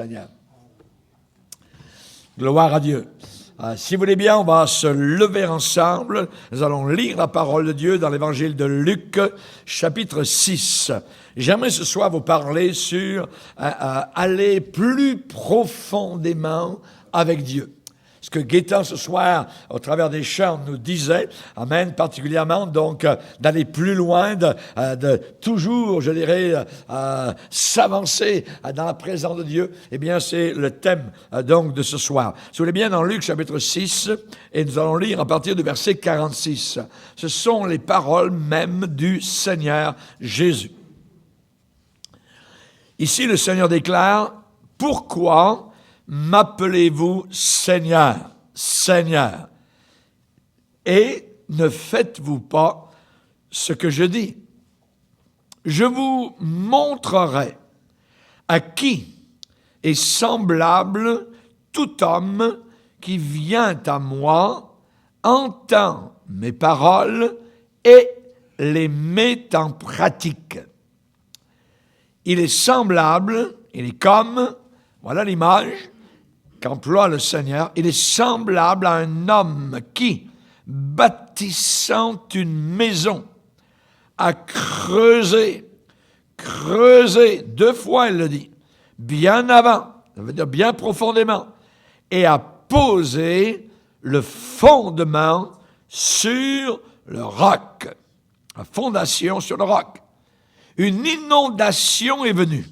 Seigneur. Gloire à Dieu. Si vous voulez bien, on va se lever ensemble. Nous allons lire la parole de Dieu dans l'évangile de Luc, chapitre 6. J'aimerais ce soir vous parler sur aller plus profondément avec Dieu. Ce que Gaétan ce soir, au travers des chants, nous disait, amen, particulièrement, donc, d'aller plus loin, de toujours, je dirais, s'avancer dans la présence de Dieu, eh bien, c'est le thème, donc, de ce soir. Si vous voulez bien, dans Luc, chapitre 6, et nous allons lire à partir du verset 46. Ce sont les paroles même du Seigneur Jésus. Ici, le Seigneur déclare, « Pourquoi m'appelez-vous Seigneur, Seigneur, et ne faites-vous pas ce que je dis? Je vous montrerai à qui est semblable tout homme qui vient à moi, entend mes paroles et les met en pratique. Il est semblable, il est comme, voilà l'image, qu'emploie le Seigneur, il est semblable à un homme qui, bâtissant une maison, a creusé, deux fois il le dit, bien avant, ça veut dire bien profondément, et a posé le fondement sur le roc, la fondation sur le roc. Une inondation est venue,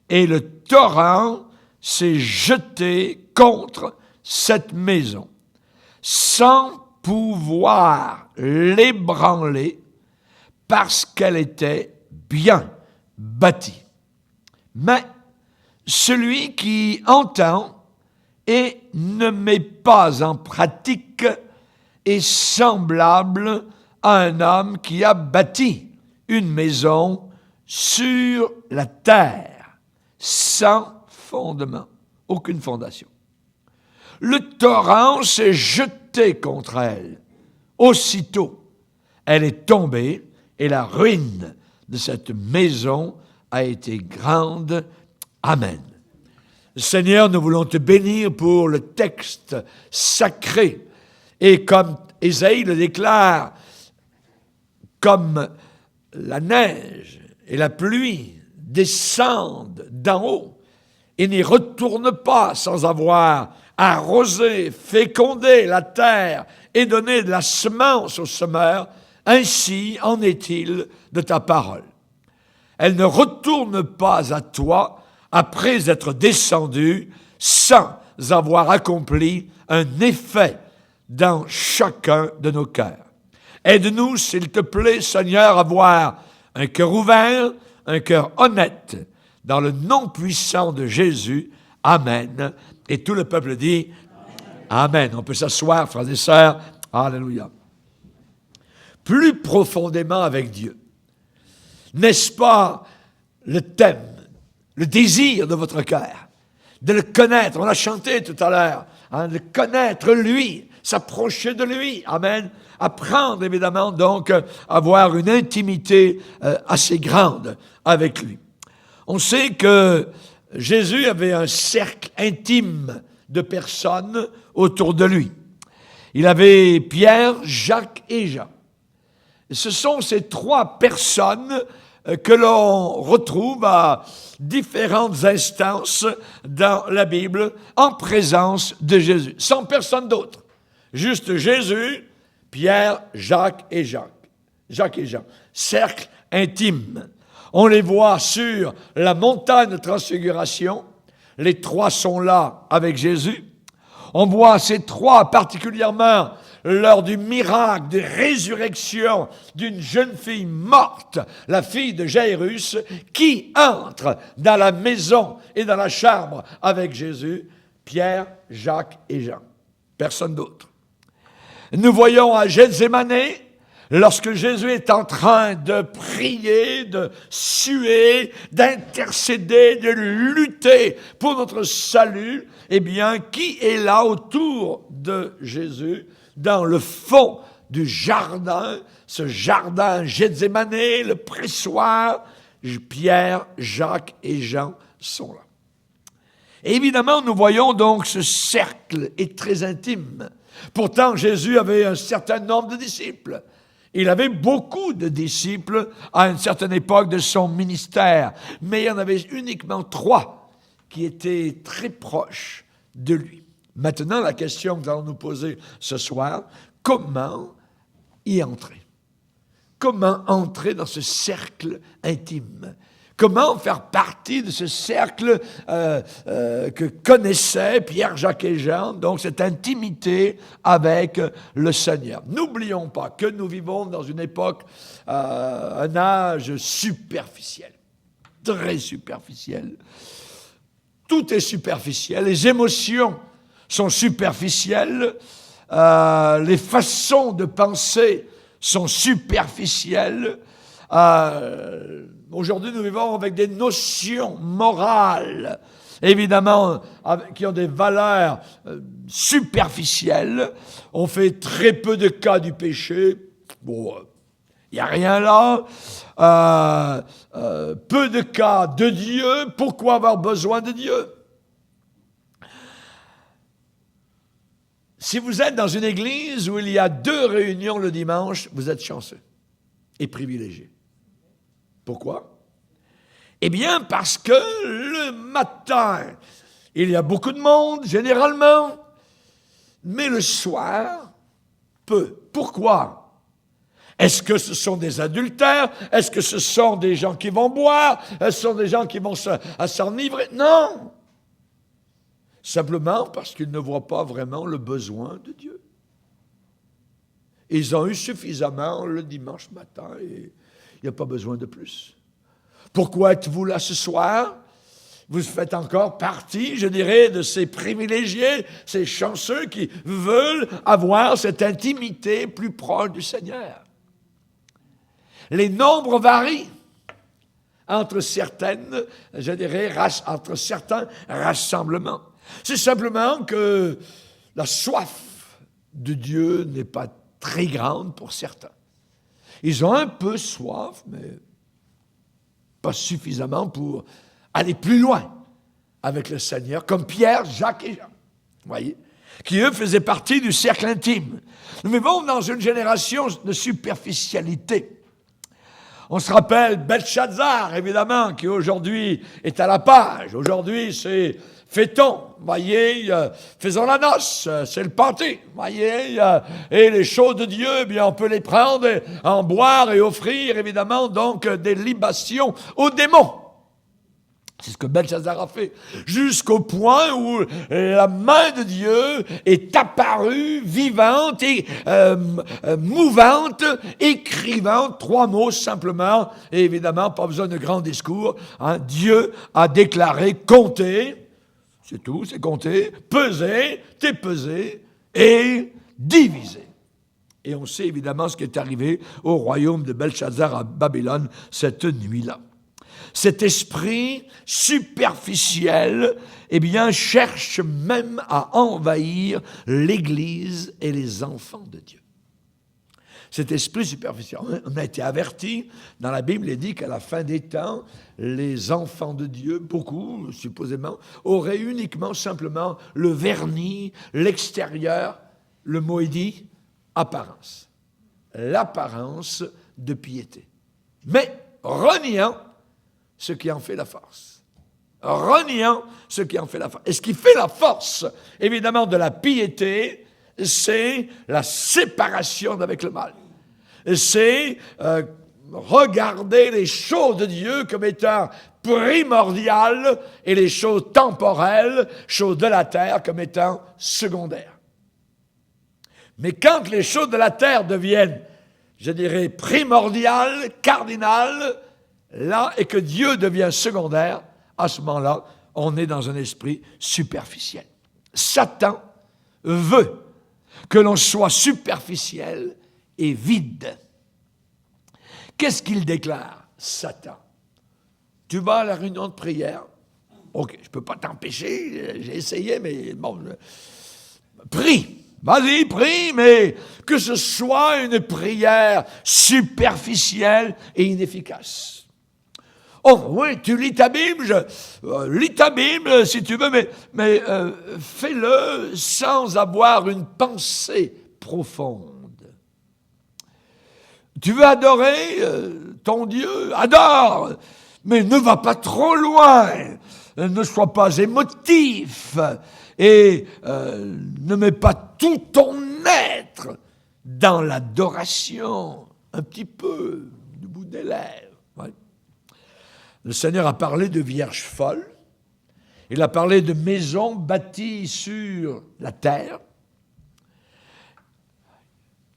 et le torrent s'est jeté contre cette maison, sans pouvoir l'ébranler, parce qu'elle était bien bâtie. Mais celui qui entend et ne met pas en pratique est semblable à un homme qui a bâti une maison sur la terre, sans fondement, aucune fondation. Le torrent s'est jeté contre elle. Aussitôt, elle est tombée et la ruine de cette maison a été grande. Amen. Seigneur, nous voulons te bénir pour le texte sacré. Et comme Ésaïe le déclare, comme la neige et la pluie descendent d'en haut, et n'y retourne pas sans avoir arrosé, fécondé la terre et donné de la semence au semeur, ainsi en est-il de ta parole. Elle ne retourne pas à toi après être descendue sans avoir accompli un effet dans chacun de nos cœurs. Aide-nous, s'il te plaît, Seigneur, à avoir un cœur ouvert, un cœur honnête, dans le nom puissant de Jésus. Amen. Et tout le peuple dit Amen. On peut s'asseoir, frères et sœurs. Alléluia. Plus profondément avec Dieu. N'est-ce pas le thème, le désir de votre cœur? De le connaître. On l'a chanté tout à l'heure. De connaître lui, s'approcher de lui. Amen. Apprendre, évidemment, donc, à avoir une intimité assez grande avec lui. On sait que Jésus avait un cercle intime de personnes autour de lui. Il avait Pierre, Jacques et Jean. Ce sont ces trois personnes que l'on retrouve à différentes instances dans la Bible en présence de Jésus. Sans personne d'autre. Juste Jésus, Pierre, Jacques et Jean. Jacques et Jean. Cercle intime. On les voit sur la montagne de transfiguration. Les trois sont là avec Jésus. On voit ces trois particulièrement lors du miracle de résurrection d'une jeune fille morte, la fille de Jairus, qui entre dans la maison et dans la chambre avec Jésus, Pierre, Jacques et Jean. Personne d'autre. Nous voyons à Gethsémane, lorsque Jésus est en train de prier, de suer, d'intercéder, de lutter pour notre salut, eh bien, qui est là autour de Jésus, dans le fond du jardin, ce jardin Gethsémane, le pressoir, Pierre, Jacques et Jean sont là. Et évidemment, nous voyons donc ce cercle est très intime. Pourtant, Jésus avait un certain nombre de disciples. Il avait beaucoup de disciples à une certaine époque de son ministère, mais il y en avait uniquement 3 qui étaient très proches de lui. Maintenant, la question que nous allons nous poser ce soir, comment y entrer? Comment entrer dans ce cercle intime? Comment faire partie de ce cercle que connaissaient Pierre, Jacques et Jean, donc cette intimité avec le Seigneur. N'oublions pas que nous vivons dans une époque, un âge superficiel, très superficiel. Tout est superficiel, les émotions sont superficielles, les façons de penser sont superficielles. Aujourd'hui, nous vivons avec des notions morales, évidemment, qui ont des valeurs superficielles. On fait très peu de cas du péché. Bon, il n'y a rien là. Peu de cas de Dieu. Pourquoi avoir besoin de Dieu? Si vous êtes dans une église où il y a 2 réunions le dimanche, vous êtes chanceux et privilégié. Pourquoi? Eh bien, parce que le matin, il y a beaucoup de monde, généralement, mais le soir, peu. Pourquoi? Est-ce que ce sont des adultères? Est-ce que ce sont des gens qui vont boire? Est-ce que ce sont des gens qui vont s'enivrer? Non! Simplement parce qu'ils ne voient pas vraiment le besoin de Dieu. Ils ont eu suffisamment le dimanche matin et il n'y a pas besoin de plus. Pourquoi êtes-vous là ce soir? Vous faites encore partie, je dirais, de ces privilégiés, ces chanceux qui veulent avoir cette intimité plus proche du Seigneur. Les nombres varient entre certaines, je dirais, entre certains rassemblements. C'est simplement que la soif de Dieu n'est pas très grande pour certains. Ils ont un peu soif, mais pas suffisamment pour aller plus loin avec le Seigneur, comme Pierre, Jacques et Jean, voyez, qui eux faisaient partie du cercle intime. Nous vivons dans une génération de superficialité. On se rappelle Belshazzar, évidemment, qui aujourd'hui est à la page. Aujourd'hui, c'est fêtons, voyez, faisons la noce, c'est le party, voyez, et les choses de Dieu, eh bien, on peut les prendre, en boire et offrir, évidemment, donc, des libations aux démons. C'est ce que Belshazzar a fait, jusqu'au point où la main de Dieu est apparue, vivante et mouvante, écrivant 3 mots simplement, et évidemment, pas besoin de grands discours. Hein. Dieu a déclaré, comptez, c'est tout, c'est compter, peser, dépeser et diviser. Et on sait évidemment ce qui est arrivé au royaume de Belshazzar à Babylone cette nuit-là. Cet esprit superficiel, eh bien, cherche même à envahir l'Église et les enfants de Dieu. Cet esprit superficiel, on a été averti, dans la Bible, il est dit qu'à la fin des temps, les enfants de Dieu, beaucoup, supposément, auraient uniquement, simplement, le vernis, l'extérieur, le mot est dit, apparence. L'apparence de piété. Mais reniant ce qui en fait la force. Reniant ce qui en fait la force. Et ce qui fait la force, évidemment, de la piété, c'est la séparation d'avec le mal. C'est regarder les choses de Dieu comme étant primordiales et les choses temporelles, choses de la terre, comme étant secondaires. Mais quand les choses de la terre deviennent, je dirais, primordiales, cardinales, là, et que Dieu devient secondaire, à ce moment-là, on est dans un esprit superficiel. Satan veut que l'on soit superficiel et vide. Qu'est-ce qu'il déclare, Satan? Tu vas à la réunion de prière. OK, je ne peux pas t'empêcher, j'ai essayé, mais bon, prie. Vas-y, prie, mais que ce soit une prière superficielle et inefficace. Oh oui, tu lis ta Bible, lis ta Bible si tu veux, mais fais-le sans avoir une pensée profonde. Tu veux adorer ton Dieu, adore, mais ne va pas trop loin, ne sois pas émotif et ne mets pas tout ton être dans l'adoration, un petit peu du bout des lèvres. Ouais. Le Seigneur a parlé de vierges folles, il a parlé de maisons bâties sur la terre.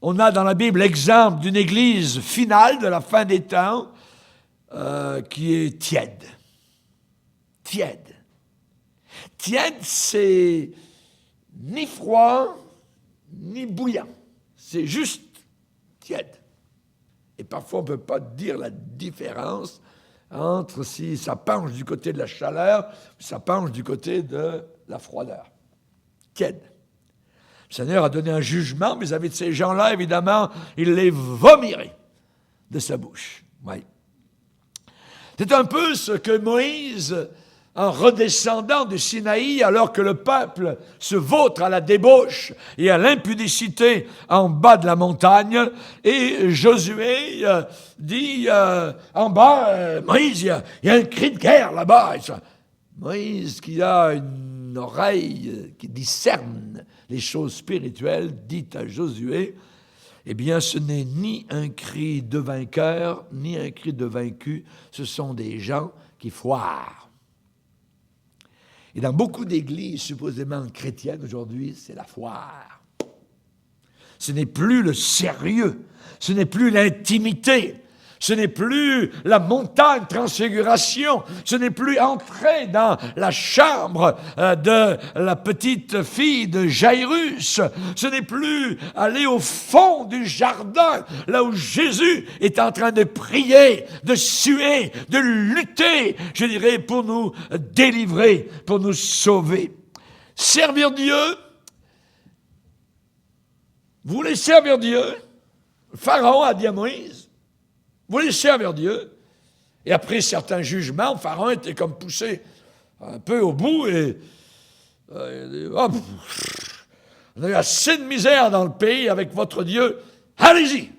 On a dans la Bible l'exemple d'une église finale de la fin des temps qui est tiède. Tiède. Tiède, c'est ni froid, ni bouillant. C'est juste tiède. Et parfois, on ne peut pas dire la différence entre si ça penche du côté de la chaleur ou ça penche du côté de la froideur. Tiède. Le Seigneur a donné un jugement vis-à-vis de ces gens-là, évidemment, il les vomirait de sa bouche. Oui. C'est un peu ce que Moïse, en redescendant du Sinaï, alors que le peuple se vautre à la débauche et à l'impudicité en bas de la montagne, et Josué dit en bas, Moïse, il y a un cri de guerre là-bas. Moïse, qui a une oreille qui discerne les choses spirituelles, dit à Josué, eh bien, ce n'est ni un cri de vainqueur, ni un cri de vaincu, ce sont des gens qui foirent. Et dans beaucoup d'églises supposément chrétiennes aujourd'hui, c'est la foire. Ce n'est plus le sérieux, ce n'est plus l'intimité, ce n'est plus la montagne transfiguration, ce n'est plus entrer dans la chambre de la petite fille de Jairus, ce n'est plus aller au fond du jardin, là où Jésus est en train de prier, de suer, de lutter, je dirais, pour nous délivrer, pour nous sauver. Servir Dieu, vous voulez servir Dieu? Pharaon a dit à Moïse, vous voulez servir Dieu? Et après certains jugements, Pharaon était comme poussé un peu au bout et on a eu assez de misère dans le pays avec votre Dieu. Allez-y,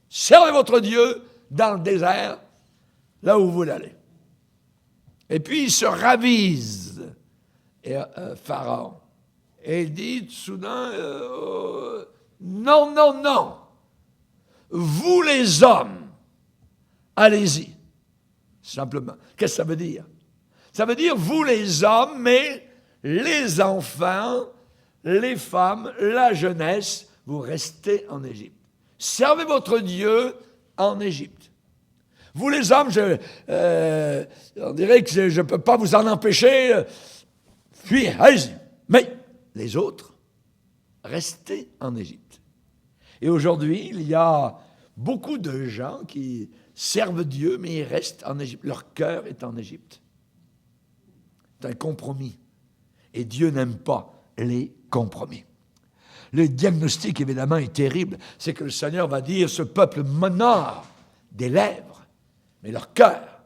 servez votre Dieu dans le désert, là où vous voulez aller. Et puis il se ravise, Pharaon, et il dit soudain, non, non, non, vous les hommes, allez-y, simplement. Qu'est-ce que ça veut dire? Ça veut dire, vous les hommes, mais les enfants, les femmes, la jeunesse, vous restez en Égypte. Servez votre Dieu en Égypte. Vous les hommes, on dirait que je ne peux pas vous en empêcher. Fuyez, allez-y. Mais les autres, restez en Égypte. Et aujourd'hui, il y a beaucoup de gens qui servent Dieu, mais ils restent en Égypte. Leur cœur est en Égypte. C'est un compromis. Et Dieu n'aime pas les compromis. Le diagnostic, évidemment, est terrible. C'est que le Seigneur va dire, ce peuple m'honore des lèvres, mais leur cœur.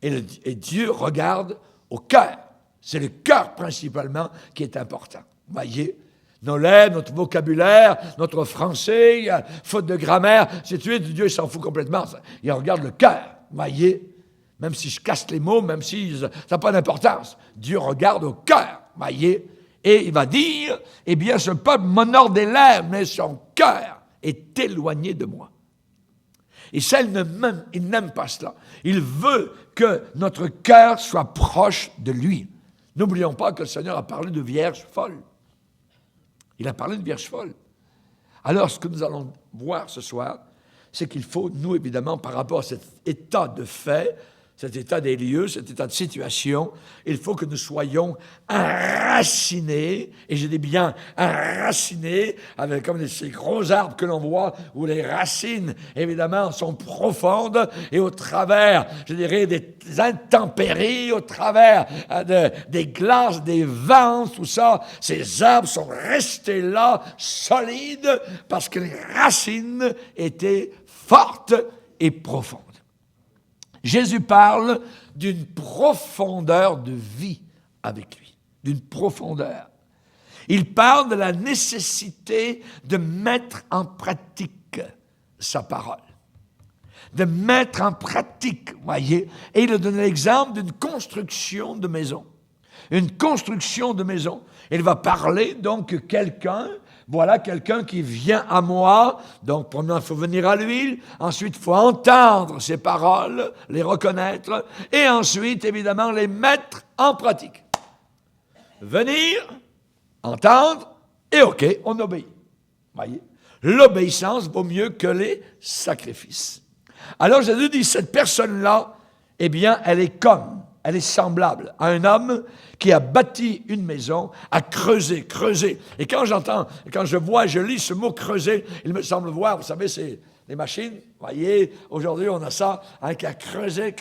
Et Dieu regarde au cœur. C'est le cœur, principalement, qui est important. Voyez, nos lèvres, notre vocabulaire, notre français, faute de grammaire, c'est tout. Dieu s'en fout complètement. Il regarde le cœur, voyez. Même si je casse les mots, même si ça n'a pas d'importance. Dieu regarde au cœur, voyez. Et il va dire, eh bien, ce peuple m'honore des lèvres, mais son cœur est éloigné de moi. Et ça, il n'aime pas cela. Il veut que notre cœur soit proche de lui. N'oublions pas que le Seigneur a parlé de vierges folles. Il a parlé de vierges folles. Alors, ce que nous allons voir ce soir, c'est qu'il faut, nous, évidemment, par rapport à cet état de fait, cet état des lieux, cet état de situation, il faut que nous soyons enracinés, et je dis bien enracinés, avec comme ces gros arbres que l'on voit, où les racines, évidemment, sont profondes, et au travers, je dirais, des intempéries, au travers des glaces, des vents, tout ça, ces arbres sont restés là, solides, parce que les racines étaient fortes et profondes. Jésus parle d'une profondeur de vie avec lui, d'une profondeur. Il parle de la nécessité de mettre en pratique sa parole, de mettre en pratique, voyez, et il donne l'exemple d'une construction de maison. Une construction de maison. Il va parler donc voilà quelqu'un qui vient à moi. Donc, premièrement, il faut venir à lui. Ensuite, il faut entendre ses paroles, les reconnaître. Et ensuite, évidemment, les mettre en pratique. Venir, entendre, et OK, on obéit. Voyez? L'obéissance vaut mieux que les sacrifices. Alors, Jésus dit, cette personne-là, eh bien, elle est semblable à un homme qui a bâti une maison, a creusé. Et quand je lis ce mot creuser, il me semble voir, vous savez, c'est les machines, voyez, aujourd'hui on a ça, qui a creusé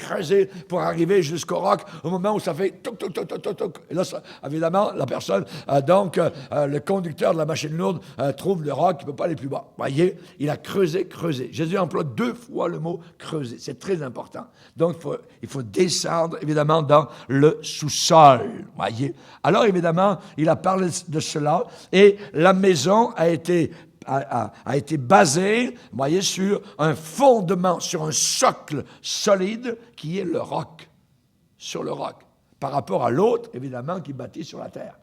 pour arriver jusqu'au roc, au moment où ça fait toc, toc, toc, toc, toc, toc. Et là, évidemment, la personne, le conducteur de la machine lourde trouve le roc, il ne peut pas aller plus bas. Voyez, il a creusé. Jésus emploie 2 fois le mot creuser, c'est très important. Donc, il faut descendre, évidemment, dans le sous-sol, voyez. Alors, évidemment, il a parlé de cela, et la maison a été basé, vous voyez, sur un fondement, sur un socle solide qui est le roc, sur le roc, par rapport à l'autre, évidemment, qui bâtit sur la terre.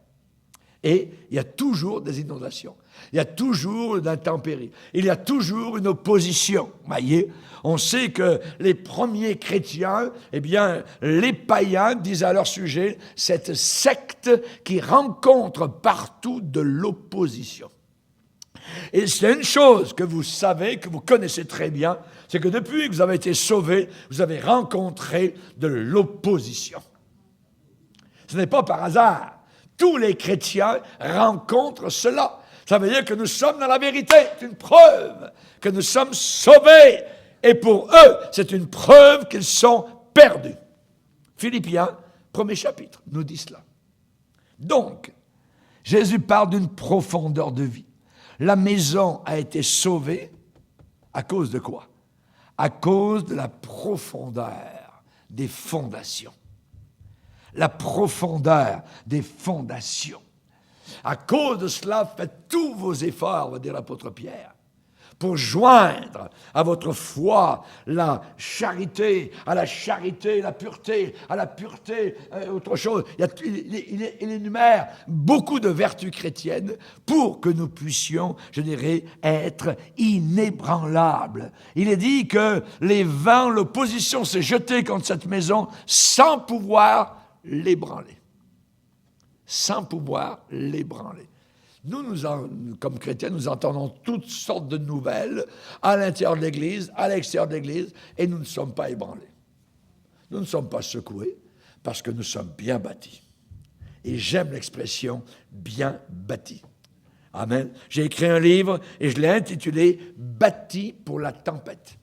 Et il y a toujours des inondations, il y a toujours une intempérie, il y a toujours une opposition, voyez. On sait que les premiers chrétiens, eh bien, les païens disaient à leur sujet, cette secte qui rencontre partout de l'opposition. Et c'est une chose que vous savez, que vous connaissez très bien, c'est que depuis que vous avez été sauvés, vous avez rencontré de l'opposition. Ce n'est pas par hasard. Tous les chrétiens rencontrent cela. Ça veut dire que nous sommes dans la vérité. C'est une preuve que nous sommes sauvés. Et pour eux, c'est une preuve qu'ils sont perdus. Philippiens, 1er chapitre, nous dit cela. Donc, Jésus parle d'une profondeur de vie. La maison a été sauvée à cause de quoi? À cause de la profondeur des fondations. La profondeur des fondations. À cause de cela, faites tous vos efforts, va dire l'apôtre Pierre, pour joindre à votre foi la charité, à la charité, la pureté, à la pureté, autre chose. Il énumère beaucoup de vertus chrétiennes pour que nous puissions, je dirais, être inébranlables. Il est dit que les vents, l'opposition s'est jetée contre cette maison sans pouvoir l'ébranler. Sans pouvoir l'ébranler. Nous, comme chrétiens, nous entendons toutes sortes de nouvelles à l'intérieur de l'Église, à l'extérieur de l'Église, et nous ne sommes pas ébranlés. Nous ne sommes pas secoués parce que nous sommes bien bâtis. Et j'aime l'expression « bien bâti ». Amen. J'ai écrit un livre et je l'ai intitulé « Bâti pour la tempête ».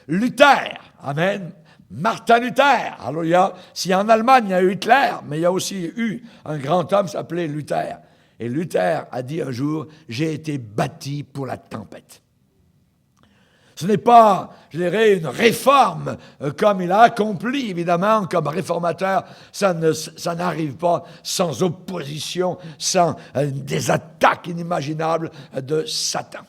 Luther, amen, Martin Luther, alléluia. Si en Allemagne, il y a eu Hitler, mais il y a aussi eu un grand homme qui s'appelait Luther. Et Luther a dit un jour, j'ai été bâti pour la tempête. Ce n'est pas, je dirais, une réforme comme il a accompli, évidemment, comme réformateur. Ça n'arrive pas sans opposition, sans des attaques inimaginables de Satan.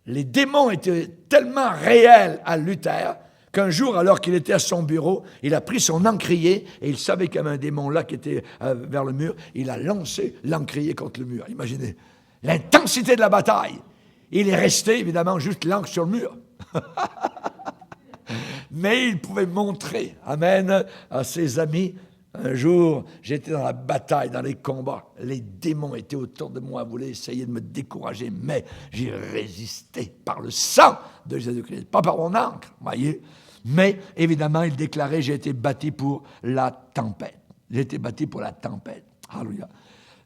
Les démons étaient tellement réels à Luther qu'un jour, alors qu'il était à son bureau, il a pris son encrier et il savait qu'il y avait un démon là qui était vers le mur. Il a lancé l'encrier contre le mur. Imaginez l'intensité de la bataille. Il est resté, évidemment, juste l'encre sur le mur. Mais il pouvait montrer, amen, à ses amis. Un jour, j'étais dans la bataille, dans les combats. Les démons étaient autour de moi, voulaient essayer de me décourager, mais j'ai résisté par le sang de Jésus-Christ, pas par mon encre, voyez. Mais, évidemment, il déclarait, j'ai été bâti pour la tempête. J'ai été bâti pour la tempête. Alléluia.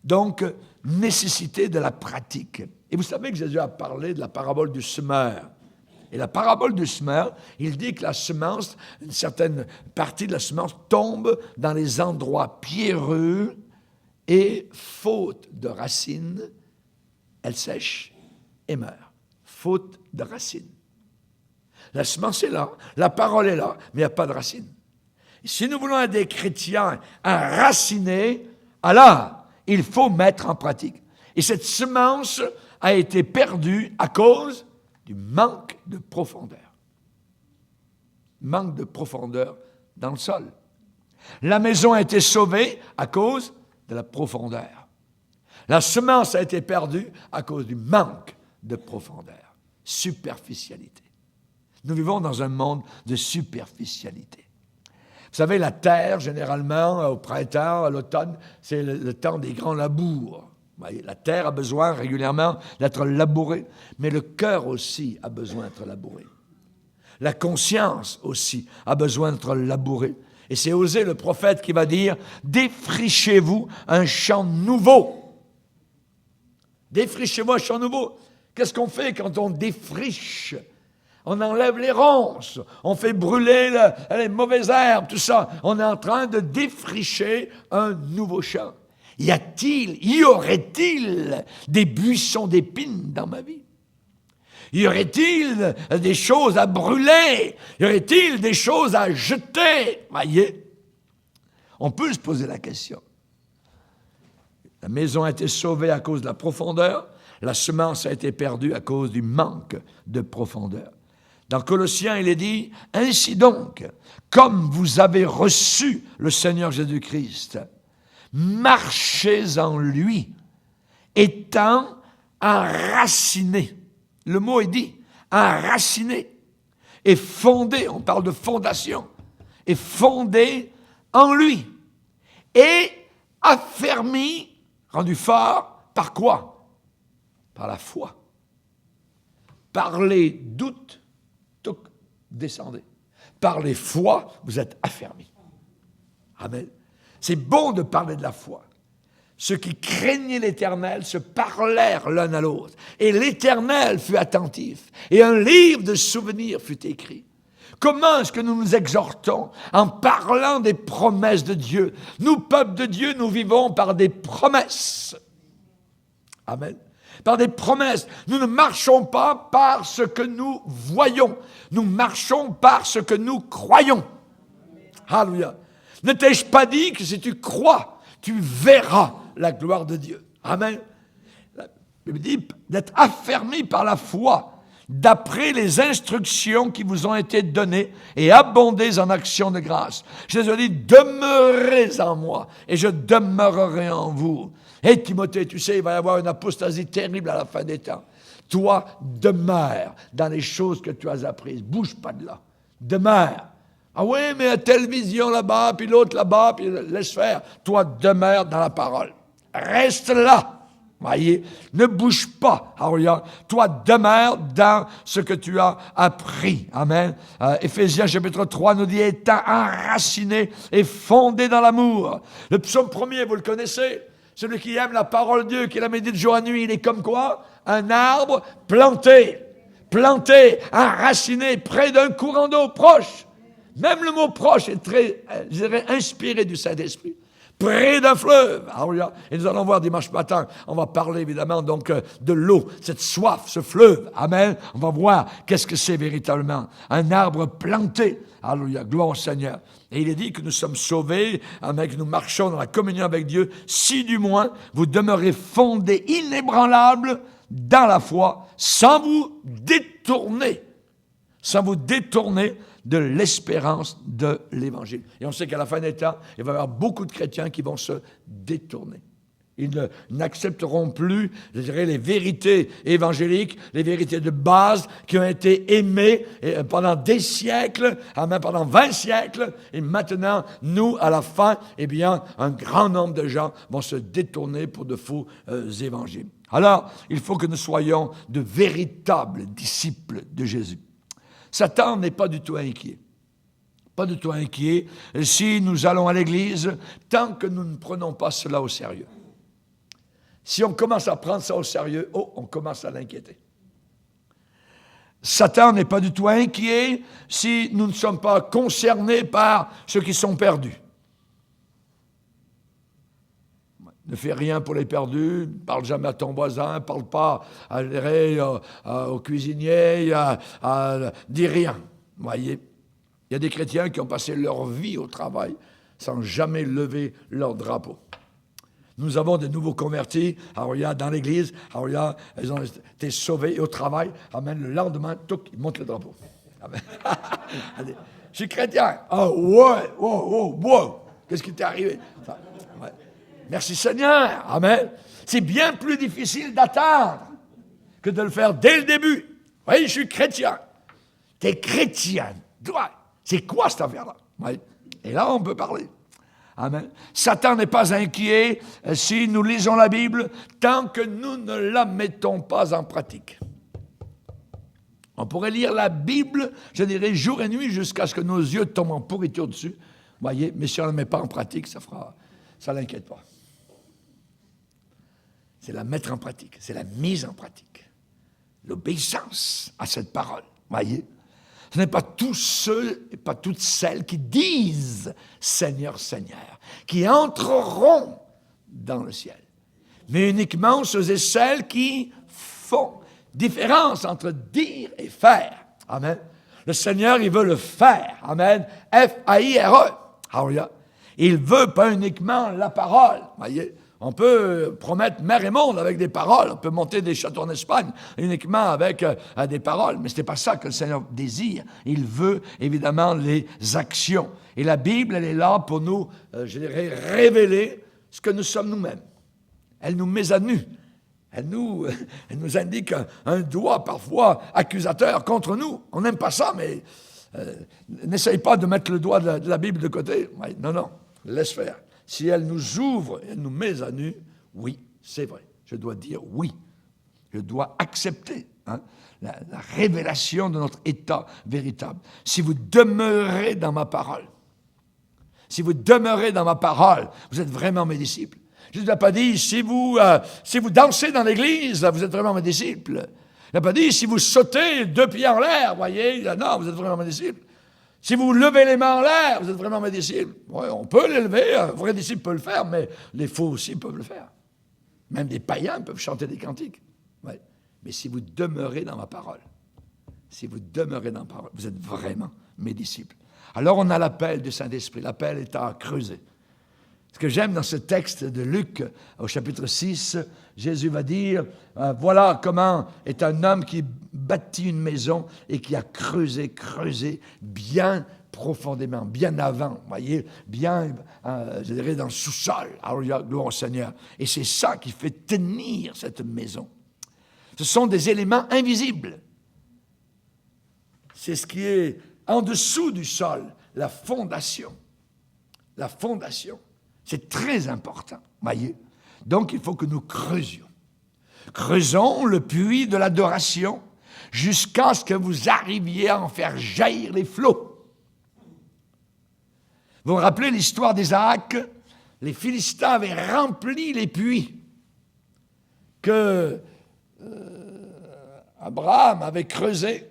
Donc, nécessité de la pratique. Et vous savez que Jésus a parlé de la parabole du semeur. Et la parabole du semeur, il dit que la semence, une certaine partie de la semence tombe dans les endroits pierreux et, faute de racines, elle sèche et meurt. Faute de racines. La semence est là, la parole est là, mais il n'y a pas de racine. Et si nous voulons être des chrétiens enracinés, alors il faut mettre en pratique. Et cette semence a été perdue à cause du manque de profondeur. Manque de profondeur dans le sol. La maison a été sauvée à cause de la profondeur. La semence a été perdue à cause du manque de profondeur. Superficialité. Nous vivons dans un monde de superficialité. Vous savez, la terre, généralement, au printemps, à l'automne, c'est le temps des grands labours. La terre a besoin régulièrement d'être labourée, mais le cœur aussi a besoin d'être labouré. La conscience aussi a besoin d'être labourée. Et c'est Osée le prophète qui va dire « Défrichez-vous un champ nouveau ». Défrichez-vous un champ nouveau. Qu'est-ce qu'on fait quand on défriche? On enlève les ronces, on fait brûler les mauvaises herbes, tout ça. On est en train de défricher un nouveau champ. Y aurait-il des buissons d'épines dans ma vie? Y aurait-il des choses à brûler? Y aurait-il des choses à jeter? Voyez, on peut se poser la question. La maison a été sauvée à cause de la profondeur. La semence a été perdue à cause du manque de profondeur. Dans Colossiens, il est dit, « Ainsi donc, comme vous avez reçu le Seigneur Jésus-Christ, marchez en lui, étant enracinés. » Le mot est dit, enraciné et fondé, on parle de fondation, et fondé en lui, et affermi, rendu fort, par quoi? Par la foi. Par les doutes, descendez. Par les foi, vous êtes affermis. Amen. C'est bon de parler de la foi. Ceux qui craignaient l'Éternel se parlèrent l'un à l'autre. Et l'Éternel fut attentif. Et un livre de souvenirs fut écrit. Comment est-ce que nous nous exhortons en parlant des promesses de Dieu? Nous, peuple de Dieu, nous vivons par des promesses. Amen. Par des promesses. Nous ne marchons pas par ce que nous voyons. Nous marchons par ce que nous croyons. Alléluia. Ne t'ai-je pas dit que si tu crois, tu verras la gloire de Dieu? Amen. La Bible dit d'être affermi par la foi, d'après les instructions qui vous ont été données et abondez en actions de grâce. Jésus a dit, demeurez en moi et je demeurerai en vous. Et Timothée, tu sais, il va y avoir une apostasie terrible à la fin des temps. Toi, demeure dans les choses que tu as apprises. Bouge pas de là. Demeure. Ah oui, mais il y a telle vision là-bas, puis l'autre là-bas, puis laisse faire. Toi, demeure dans la parole. Reste là. Voyez, ne bouge pas. Toi, demeure dans ce que tu as appris. Amen. Éphésiens chapitre 3 nous dit, étant enraciné et fondé dans l'amour. Le psaume 1er, vous le connaissez. Celui qui aime la parole de Dieu, qui la médite jour et nuit, il est comme quoi? Un arbre planté, enraciné, près d'un courant d'eau proche. Même le mot proche est très, je dirais, inspiré du Saint-Esprit. Près d'un fleuve. Et nous allons voir dimanche matin, on va parler évidemment donc de l'eau, cette soif, ce fleuve. Amen. On va voir qu'est-ce que c'est véritablement. Un arbre planté. Alléluia, gloire au Seigneur. Et il est dit que nous sommes sauvés, que nous marchons dans la communion avec Dieu, si du moins vous demeurez fondés, inébranlables dans la foi, sans vous détourner de l'espérance de l'Évangile. Et on sait qu'à la fin des temps, il va y avoir beaucoup de chrétiens qui vont se détourner. Ils n'accepteront plus, je dirais, les vérités évangéliques, les vérités de base qui ont été aimées pendant des siècles, même pendant 20 siècles. Et maintenant, nous, à la fin, eh bien, un grand nombre de gens vont se détourner pour de faux évangiles. Alors, il faut que nous soyons de véritables disciples de Jésus. Satan n'est pas du tout inquiet. Pas du tout inquiet si nous allons à l'église tant que nous ne prenons pas cela au sérieux. Si on commence à prendre ça au sérieux, on commence à l'inquiéter. Satan n'est pas du tout inquiet si nous ne sommes pas concernés par ceux qui sont perdus. Ne fais rien pour les perdus, ne parle jamais à ton voisin, ne parle pas au cuisinier, dis rien. Vous voyez, il y a des chrétiens qui ont passé leur vie au travail sans jamais lever leur drapeau. Nous avons des nouveaux convertis, dans l'église, ils ont été sauvés et au travail, amen, le lendemain, ils montent le drapeau. Amen. Allez, je suis chrétien. Ah ouais, wow, qu'est-ce qui t'est arrivé? Ouais. Merci Seigneur, amen. C'est bien plus difficile d'attendre que de le faire dès le début. Oui, je suis chrétien. T'es chrétien. C'est quoi cette affaire-là? Oui. Et là, on peut parler. Amen. Satan n'est pas inquiet si nous lisons la Bible tant que nous ne la mettons pas en pratique. On pourrait lire la Bible, je dirais, jour et nuit jusqu'à ce que nos yeux tombent en pourriture dessus. Voyez, mais si on ne la met pas en pratique, ça ne l'inquiète pas. C'est la mettre en pratique, c'est la mise en pratique. L'obéissance à cette parole, voyez. Ce n'est pas tous ceux et pas toutes celles qui disent « Seigneur, Seigneur », qui entreront dans le ciel, mais uniquement ceux et celles qui font. Différence entre dire et faire. Amen. Le Seigneur, il veut le faire. Amen. F-A-I-R-E. Alléluia. Il veut pas uniquement la parole. Voyez. On peut promettre mer et monde avec des paroles. On peut monter des châteaux en Espagne uniquement avec des paroles. Mais ce n'est pas ça que le Seigneur désire. Il veut évidemment les actions. Et la Bible, elle est là pour nous, je dirais, révéler ce que nous sommes nous-mêmes. Elle nous met à nu. Elle nous indique un doigt parfois accusateur contre nous. On n'aime pas ça, mais n'essaye pas de mettre le doigt de la Bible de côté. Ouais, non, laisse faire. Si elle nous ouvre, elle nous met à nu, oui, c'est vrai. Je dois dire oui. Je dois accepter la révélation de notre état véritable. Si vous demeurez dans ma parole, vous êtes vraiment mes disciples. Je ne l'ai pas dit, si vous dansez dans l'église, vous êtes vraiment mes disciples. Il n'a pas dit, si vous sautez 2 pieds en l'air, voyez, non, vous êtes vraiment mes disciples. Si vous levez les mains en l'air, vous êtes vraiment mes disciples. Oui, on peut les lever, un vrai disciple peut le faire, mais les faux aussi peuvent le faire. Même des païens peuvent chanter des cantiques. Oui. Mais si vous demeurez dans ma parole, vous êtes vraiment mes disciples. Alors on a l'appel du Saint-Esprit, l'appel est à creuser. Ce que j'aime dans ce texte de Luc, au chapitre 6, Jésus va dire, voilà comment est un homme qui bâtit une maison et qui a creusé bien profondément, bien avant, voyez, bien, je dirais, dans le sous-sol. Alléluia, gloire au Seigneur. Et c'est ça qui fait tenir cette maison. Ce sont des éléments invisibles. C'est ce qui est en dessous du sol, la fondation. La fondation. C'est très important, voyez. Donc, il faut que nous creusions. Creusons le puits de l'adoration jusqu'à ce que vous arriviez à en faire jaillir les flots. Vous vous rappelez l'histoire d'Isaac? Les Philistins avaient rempli les puits que Abraham avait creusés.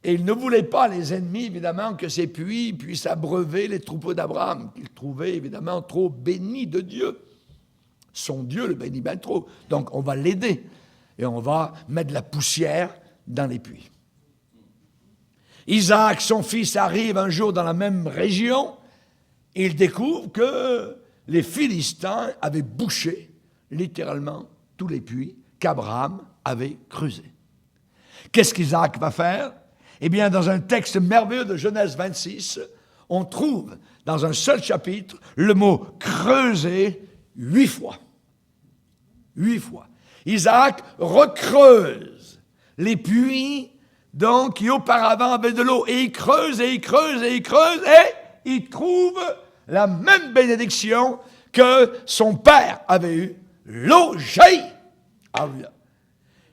Et il ne voulait pas, les ennemis, évidemment, que ces puits puissent abreuver les troupeaux d'Abraham, qu'il trouvait, évidemment, trop béni de Dieu. Son Dieu le bénit bien trop. Donc, on va l'aider. Et on va mettre de la poussière dans les puits. Isaac, son fils, arrive un jour dans la même région. Et il découvre que les Philistins avaient bouché, littéralement, tous les puits qu'Abraham avait creusés. Qu'est-ce qu'Isaac va faire? Eh bien, dans un texte merveilleux de Genèse 26, on trouve, dans un seul chapitre, le mot « creuser » 8 fois. 8 fois. Isaac recreuse les puits, donc, qui auparavant avaient de l'eau. Et il creuse, et il creuse, et il creuse, et il trouve la même bénédiction que son père avait eue. L'eau jaillit. Alléluia.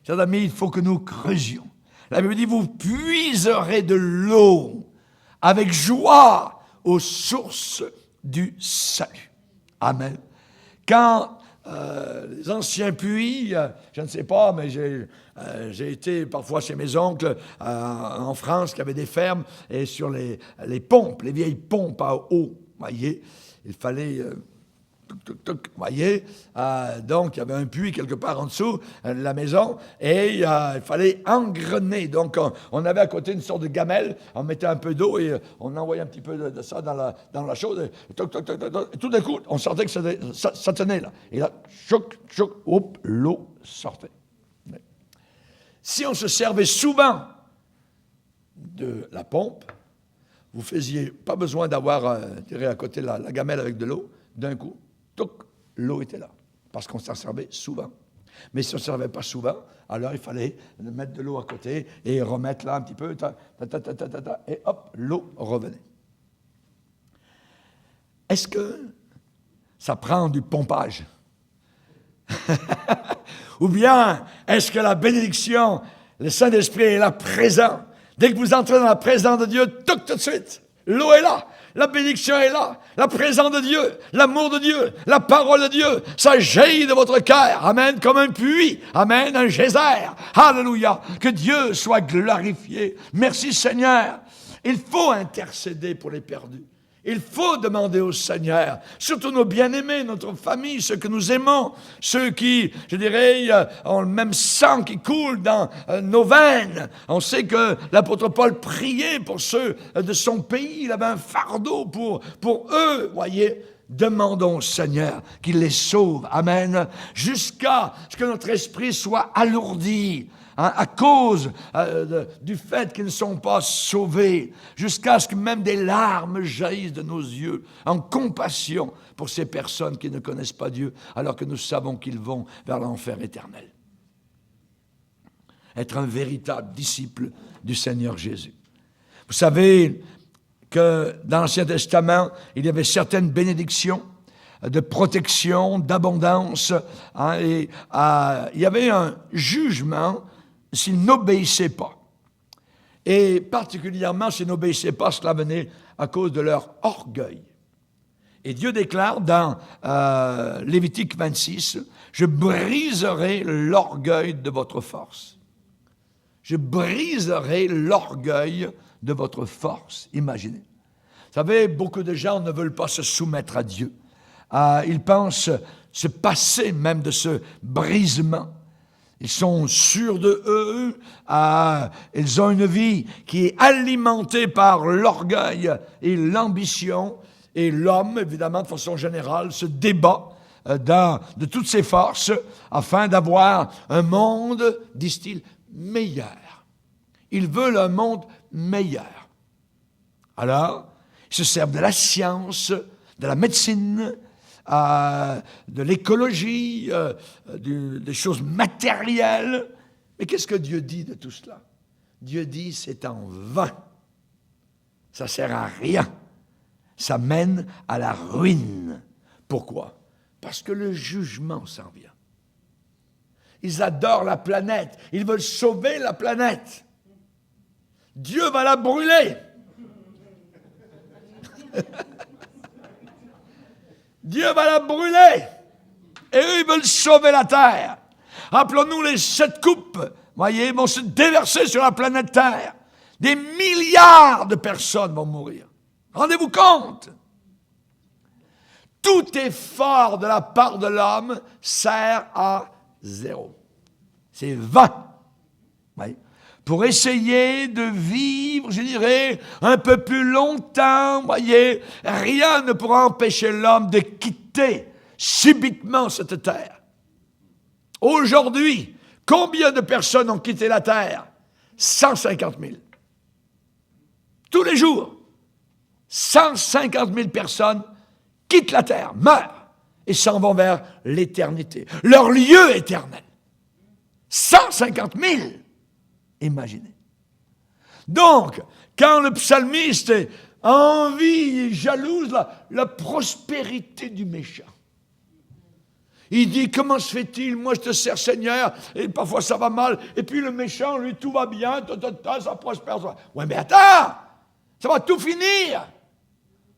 Chers amis, il faut que nous creusions. La Bible dit, vous puiserez de l'eau avec joie aux sources du salut. Amen. Quand les anciens puits, je ne sais pas, mais j'ai été parfois chez mes oncles en France qui avaient des fermes, et sur les pompes, les vieilles pompes à eau, voyez, il fallait Vous voyez, donc il y avait un puits quelque part en dessous de la maison et il fallait engrener. Donc on avait à côté une sorte de gamelle, on mettait un peu d'eau et on envoyait un petit peu de ça dans la chose. Et tout d'un coup, on sentait que ça tenait là. Et là, choc, hop, l'eau sortait. Si on se servait souvent de la pompe, vous ne faisiez pas besoin d'avoir à côté la gamelle avec de l'eau. D'un coup, l'eau était là, parce qu'on s'en servait souvent. Mais si on ne se servait pas souvent, alors il fallait mettre de l'eau à côté et remettre là un petit peu, et hop, l'eau revenait. Est-ce que ça prend du pompage? Ou bien, est-ce que la bénédiction, le Saint-Esprit est là présent? Dès que vous entrez dans la présence de Dieu, tout de suite, l'eau est là, la bénédiction est là, la présence de Dieu, l'amour de Dieu, la parole de Dieu, ça jaillit de votre cœur, amen, comme un puits, amen, un geyser, alléluia, que Dieu soit glorifié. Merci Seigneur. Il faut intercéder pour les perdus. Il faut demander au Seigneur, surtout nos bien-aimés, notre famille, ceux que nous aimons, ceux qui, je dirais, ont le même sang qui coule dans nos veines. On sait que l'apôtre Paul priait pour ceux de son pays. Il avait un fardeau pour eux, voyez. Demandons au Seigneur qu'il les sauve, amen, jusqu'à ce que notre esprit soit alourdi, à cause du fait qu'ils ne sont pas sauvés, jusqu'à ce que même des larmes jaillissent de nos yeux, en compassion pour ces personnes qui ne connaissent pas Dieu, alors que nous savons qu'ils vont vers l'enfer éternel. Être un véritable disciple du Seigneur Jésus. Vous savez que dans l'Ancien Testament, il y avait certaines bénédictions de protection, d'abondance, et il y avait un jugement s'ils n'obéissaient pas. Et particulièrement, s'ils n'obéissaient pas, cela venait à cause de leur orgueil. Et Dieu déclare dans Lévitique 26, « Je briserai l'orgueil de votre force. » Je briserai l'orgueil de votre force. Imaginez. Vous savez, beaucoup de gens ne veulent pas se soumettre à Dieu. Ils pensent se passer même de ce brisement. Ils sont sûrs de eux. Ils ont une vie qui est alimentée par l'orgueil et l'ambition. Et l'homme, évidemment, de façon générale, se débat de toutes ses forces afin d'avoir un monde, disent-ils, meilleur. Ils veulent un monde meilleur. Alors, ils se servent de la science, de la médecine, de l'écologie, des choses matérielles. Mais qu'est-ce que Dieu dit de tout cela? Dieu dit, c'est en vain. Ça ne sert à rien. Ça mène à la ruine. Pourquoi? Parce que le jugement s'en vient. Ils adorent la planète. Ils veulent sauver la planète. Dieu va la brûler. Dieu va la brûler. Et eux, ils veulent sauver la terre. Rappelons-nous les 7 coupes, voyez, vont se déverser sur la planète Terre. Des milliards de personnes vont mourir. Rendez-vous compte? Tout effort de la part de l'homme sert à zéro. C'est vain. Oui. Pour essayer de vivre, je dirais, un peu plus longtemps, voyez, rien ne pourra empêcher l'homme de quitter subitement cette terre. Aujourd'hui, combien de personnes ont quitté la terre? 150 000. Tous les jours, 150 000 personnes quittent la terre, meurent et s'en vont vers l'éternité, leur lieu éternel. 150 000. Imaginez. Donc, quand le psalmiste envie et jalouse la prospérité du méchant, il dit, comment se fait-il? Moi, je te sers, Seigneur, et parfois ça va mal, et puis le méchant, lui, tout va bien, ça prospère. Ouais, mais attends, ça va tout finir.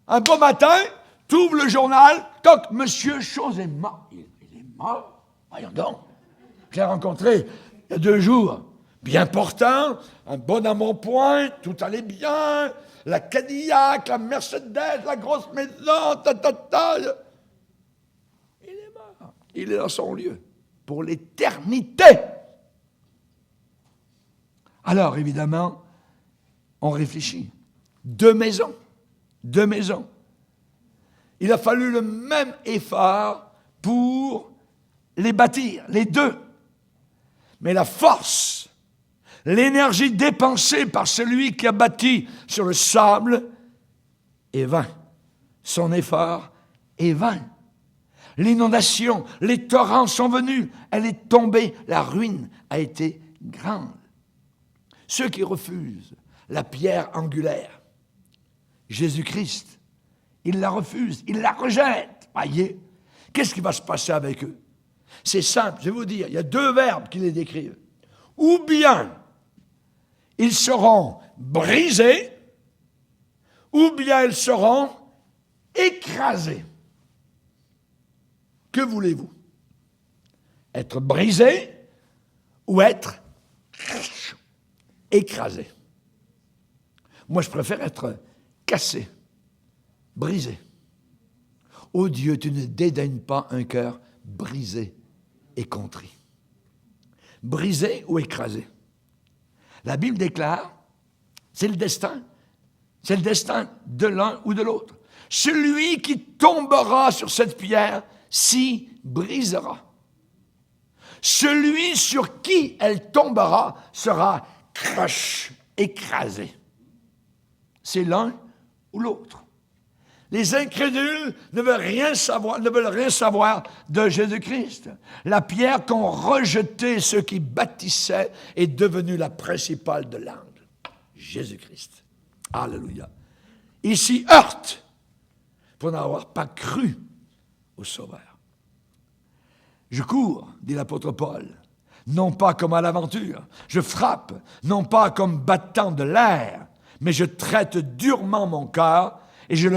Un beau matin, tu ouvres le journal, toc, Monsieur Chose est mort. Il est mort? Voyons donc. Je l'ai rencontré il y a 2 jours. Bien portant, un bon embonpoint, tout allait bien, la Cadillac, la Mercedes, la grosse maison, Il est dans son lieu pour l'éternité. Alors, évidemment, on réfléchit. 2 maisons. 2 maisons. Il a fallu le même effort pour les bâtir, les 2. Mais la force, l'énergie dépensée par celui qui a bâti sur le sable est vain. Son effort est vain. L'inondation, les torrents sont venus, elle est tombée, la ruine a été grande. Ceux qui refusent la pierre angulaire, Jésus-Christ, ils la refusent, ils la rejettent. Voyez, qu'est-ce qui va se passer avec eux? C'est simple, je vais vous dire, il y a 2 verbes qui les décrivent. Ou bien ils seront brisés, ou bien ils seront écrasés. Que voulez-vous? Être brisé ou être écrasé? Moi, je préfère être cassé, brisé. Ô Dieu, tu ne dédaignes pas un cœur brisé et contrit. Brisé ou écrasé? La Bible déclare, c'est le destin. C'est le destin de l'un ou de l'autre. Celui qui tombera sur cette pierre s'y brisera. Celui sur qui elle tombera sera écrasé. C'est l'un ou l'autre. Les incrédules ne veulent rien savoir de Jésus-Christ. La pierre qu'ont rejetée ceux qui bâtissaient est devenue la principale de l'angle. Jésus-Christ. Alléluia. Ils s'y heurtent pour n'avoir pas cru au Sauveur. Je cours, dit l'apôtre Paul, non pas comme à l'aventure. Je frappe, non pas comme battant de l'air, mais je traite durement mon cœur et je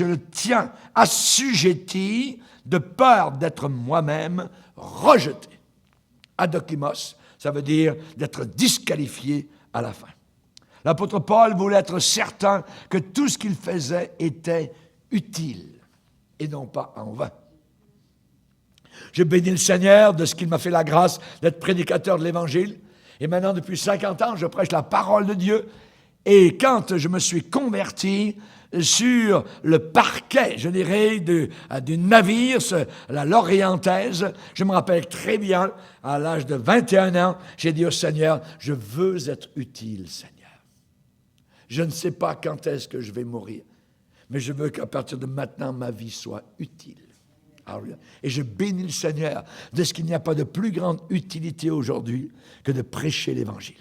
le tiens assujetti de peur d'être moi-même rejeté. Adokimos, ça veut dire d'être disqualifié à la fin. L'apôtre Paul voulait être certain que tout ce qu'il faisait était utile et non pas en vain. Je bénis le Seigneur de ce qu'il m'a fait la grâce d'être prédicateur de l'Évangile. Et maintenant, depuis 50 ans, je prêche la parole de Dieu. Et quand je me suis converti sur le parquet, je dirais, du navire, la Lorientaise, je me rappelle très bien, à l'âge de 21 ans, j'ai dit au Seigneur, je veux être utile, Seigneur. Je ne sais pas quand est-ce que je vais mourir, mais je veux qu'à partir de maintenant, ma vie soit utile. Et je bénis le Seigneur de ce qu'il n'y a pas de plus grande utilité aujourd'hui que de prêcher l'Évangile.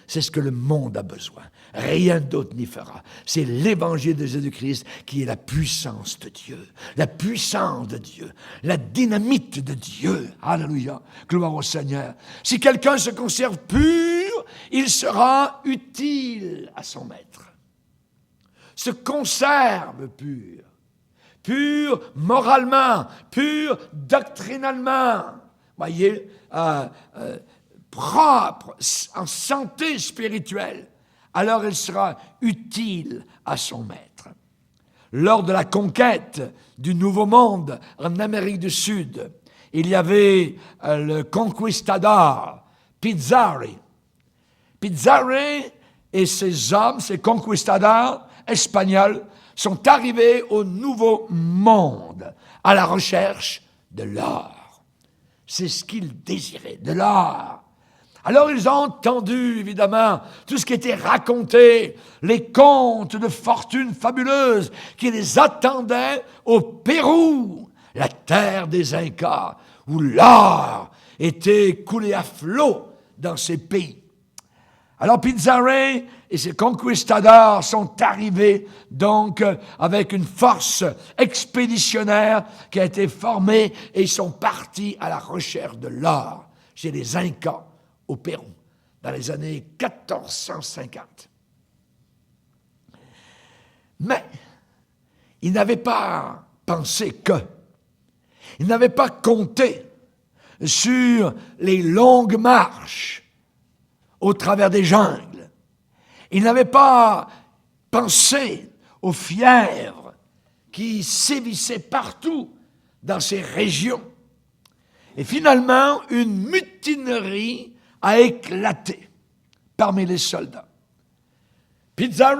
C'est ce que le monde a besoin. Rien d'autre n'y fera. C'est l'Évangile de Jésus-Christ qui est la puissance de Dieu. La puissance de Dieu. La dynamite de Dieu. Alléluia. Gloire au Seigneur. Si quelqu'un se conserve pur, il sera utile à son maître. Se conserve pur. Pur moralement, pur doctrinalement, voyez, propre, en santé spirituelle, alors il sera utile à son maître. Lors de la conquête du Nouveau Monde en Amérique du Sud, il y avait le conquistador Pizarro. Pizarro et ses hommes, ses conquistadors espagnols, sont arrivés au Nouveau Monde à la recherche de l'or. C'est ce qu'ils désiraient, de l'or. Alors ils ont entendu, évidemment, tout ce qui était raconté, les contes de fortune fabuleuse qui les attendaient au Pérou, la terre des Incas, où l'or était coulé à flot dans ces pays. Alors Pizarro et ses conquistadors sont arrivés donc avec une force expéditionnaire qui a été formée et ils sont partis à la recherche de l'or chez les Incas au Pérou dans les années 1450. Mais ils n'avaient pas pensé ils n'avaient pas compté sur les longues marches au travers des jungles. Ils n'avaient pas pensé aux fièvres qui sévissaient partout dans ces régions. Et finalement, une mutinerie a éclaté parmi les soldats. Pizarre,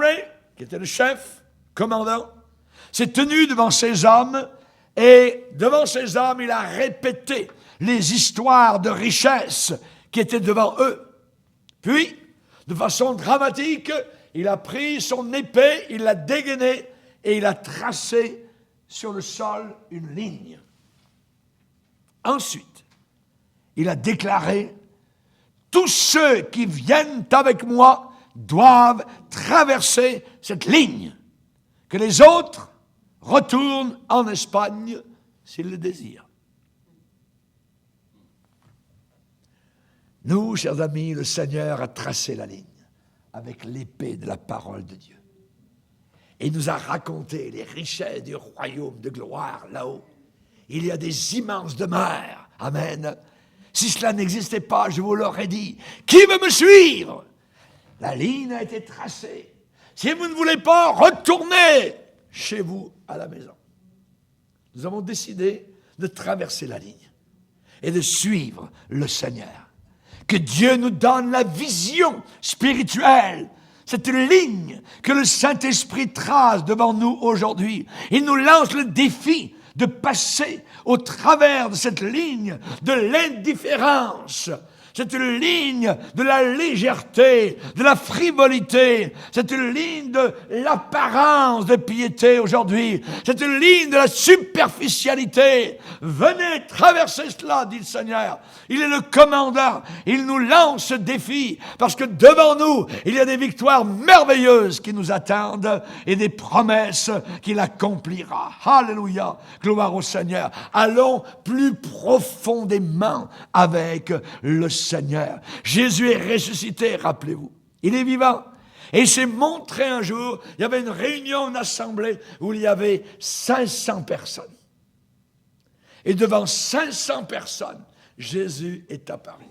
qui était le chef, commandant, s'est tenu devant ses hommes et devant ses hommes, il a répété les histoires de richesse qui étaient devant eux. Puis, de façon dramatique, il a pris son épée, il l'a dégainée et il a tracé sur le sol une ligne. Ensuite, il a déclaré « Tous ceux qui viennent avec moi doivent traverser cette ligne. Que les autres retournent en Espagne s'ils le désirent. » Nous, chers amis, le Seigneur a tracé la ligne avec l'épée de la parole de Dieu. Et il nous a raconté les richesses du royaume de gloire là-haut. Il y a des immenses demeures. Amen. Si cela n'existait pas, je vous l'aurais dit. Qui veut me suivre? La ligne a été tracée. Si vous ne voulez pas, retournez chez vous à la maison. Nous avons décidé de traverser la ligne et de suivre le Seigneur. Que Dieu nous donne la vision spirituelle, cette ligne que le Saint-Esprit trace devant nous aujourd'hui. Il nous lance le défi de passer au travers de cette ligne de l'indifférence, cette ligne de la légèreté, de la frivolité, cette ligne de l'apparence de piété aujourd'hui, cette ligne de la superficialité. Venez traverser cela, dit le Seigneur. Il est le commandant. Il nous lance ce défi parce que devant nous, il y a des victoires merveilleuses qui nous attendent et des promesses qu'il accomplira. Alléluia. Gloire au Seigneur. Allons plus profondément avec le Seigneur. Jésus est ressuscité, rappelez-vous. Il est vivant. Et il s'est montré un jour, il y avait une réunion, une assemblée où il y avait 500 personnes. Et devant 500 personnes, Jésus est apparu.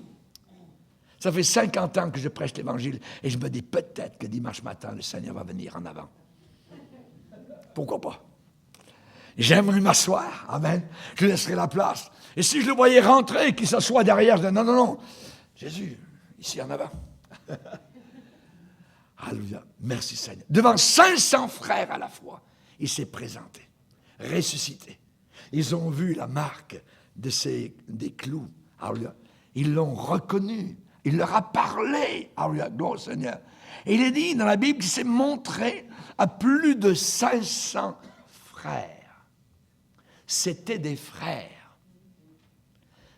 Ça fait 50 ans que je prêche l'Évangile et je me dis peut-être que dimanche matin, le Seigneur va venir en avant. Pourquoi pas? J'aimerais m'asseoir, amen. Je laisserai la place. Et si je le voyais rentrer et qu'il s'assoit derrière, je dis non, Jésus, ici en avant. Alléluia, merci Seigneur. Devant 500 frères à la fois, il s'est présenté, ressuscité. Ils ont vu la marque des clous. Alléluia. Ils l'ont reconnu. Il leur a parlé. Alléluia, gloire au Seigneur. Et il est dit dans la Bible qu'il s'est montré à plus de 500 frères. C'était des frères.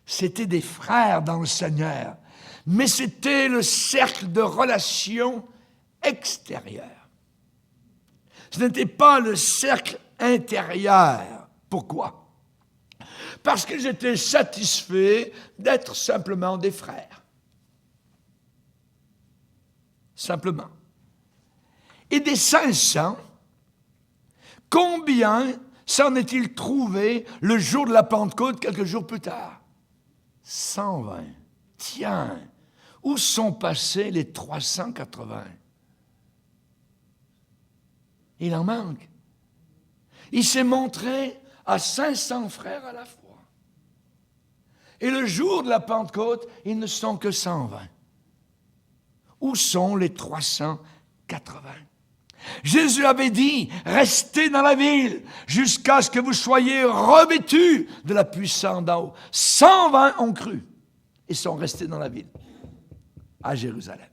C'était des frères dans le Seigneur. Mais c'était le cercle de relations extérieur. Ce n'était pas le cercle intérieur. Pourquoi? Parce qu'ils étaient satisfaits d'être simplement des frères. Simplement. Et des 500, combien s'en est-il trouvé le jour de la Pentecôte, quelques jours plus tard? 120. Tiens, où sont passés les 380? Il en manque. Il s'est montré à 500 frères à la fois. Et le jour de la Pentecôte, ils ne sont que 120. Où sont les 380? Jésus avait dit, restez dans la ville jusqu'à ce que vous soyez revêtus de la puissance d'en haut. 120 ont cru et sont restés dans la ville, à Jérusalem.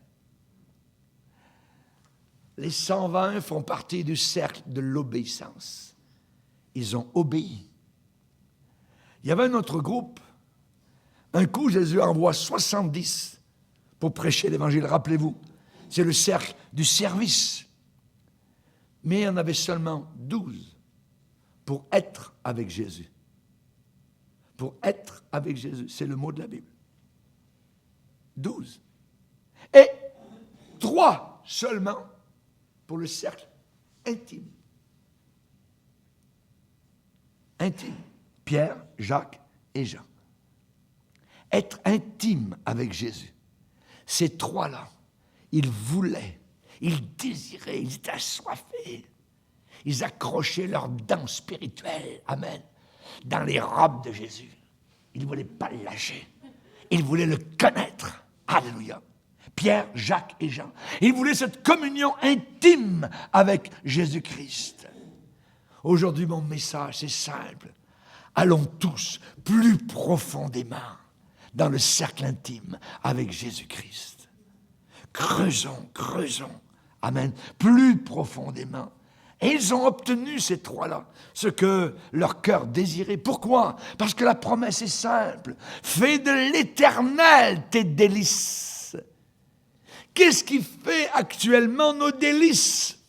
Les 120 font partie du cercle de l'obéissance. Ils ont obéi. Il y avait un autre groupe. Un coup, Jésus envoie 70 pour prêcher l'Évangile. Rappelez-vous, c'est le cercle du service. Mais il y en avait seulement 12 pour être avec Jésus. Pour être avec Jésus, c'est le mot de la Bible. 12. Et 3 seulement pour le cercle intime. Intime. Pierre, Jacques et Jean. Être intime avec Jésus. Ces 3-là, ils voulaient, ils désiraient, ils étaient assoiffés. Ils accrochaient leurs dents spirituelles, amen, dans les robes de Jésus. il ne voulait pas le lâcher. Il voulait le connaître. Alléluia. Pierre, Jacques et Jean. Ils voulaient cette communion intime avec Jésus-Christ. Aujourd'hui, mon message, c'est simple. Allons tous plus profondément dans le cercle intime avec Jésus-Christ. Creusons. Amen. Plus profondément. Et ils ont obtenu, ces trois-là, ce que leur cœur désirait. Pourquoi? Parce que la promesse est simple. Fais de l'Éternel tes délices. Qu'est-ce qui fait actuellement nos délices?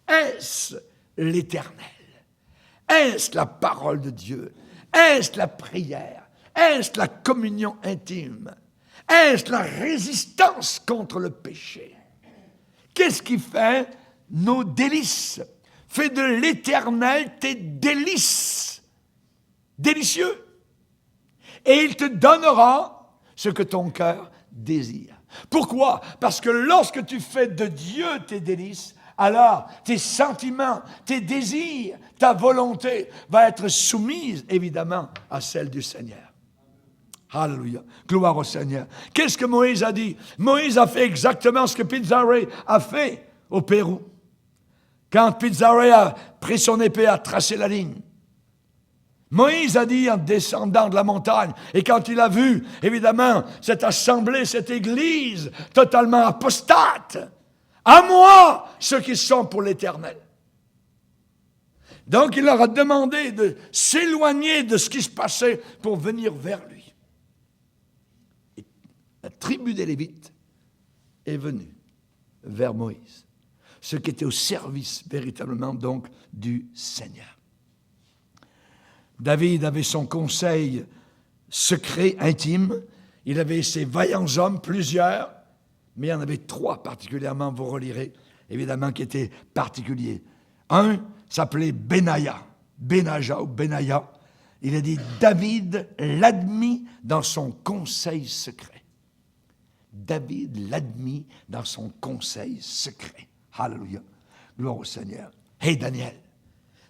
Est-ce l'Éternel? Est-ce la parole de Dieu? Est-ce la prière? Est-ce la communion intime? Est-ce la résistance contre le péché? Qu'est-ce qui fait nos délices? Fais de l'Éternel tes délices. Délicieux. Et il te donnera ce que ton cœur désire. Pourquoi? Parce que lorsque tu fais de Dieu tes délices, alors tes sentiments, tes désirs, ta volonté va être soumise évidemment à celle du Seigneur. Alléluia. Gloire au Seigneur. Qu'est-ce que Moïse a dit? Moïse a fait exactement ce que Pizarro a fait au Pérou. Quand Pizarro a pris son épée, a tracé la ligne. Moïse a dit en descendant de la montagne, et quand il a vu, évidemment, cette assemblée, cette église totalement apostate, à moi, ceux qui sont pour l'Éternel. Donc, il leur a demandé de s'éloigner de ce qui se passait pour venir vers lui. Et la tribu des Lévites est venue vers Moïse, ce qui était au service véritablement donc du Seigneur. David avait son conseil secret, intime. Il avait ses vaillants hommes, plusieurs, mais il y en avait trois particulièrement, vous relirez, évidemment, qui étaient particuliers. Un s'appelait Benaja. Il a dit, David l'admit dans son conseil secret. David l'admit dans son conseil secret. Alléluia. Gloire au Seigneur. Hey Daniel,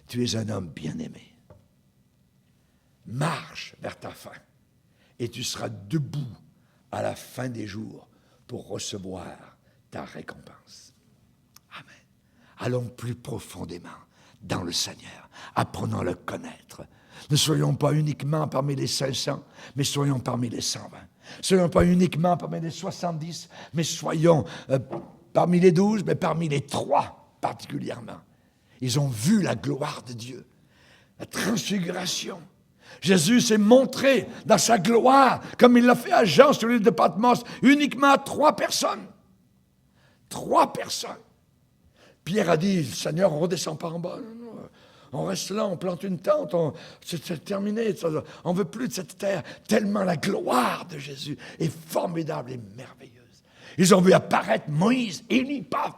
tu es un homme bien-aimé. Marche vers ta fin et tu seras debout à la fin des jours pour recevoir ta récompense. Amen. Allons plus profondément dans le Seigneur. Apprenons à le connaître. Ne soyons pas uniquement parmi les 500, mais soyons parmi les 120. Ne soyons pas uniquement parmi les 70, mais soyons parmi les 12, mais parmi les 3 particulièrement. Ils ont vu la gloire de Dieu, la transfiguration. Jésus s'est montré dans sa gloire, comme il l'a fait à Jean sur l'île de Patmos, uniquement à 3 personnes. 3 personnes. Pierre a dit, Seigneur, on ne redescend pas en bas. Non, non. On reste là, on plante une tente, c'est terminé. On ne veut plus de cette terre, tellement la gloire de Jésus est formidable et merveilleuse. Ils ont vu apparaître Moïse, Élie, paf.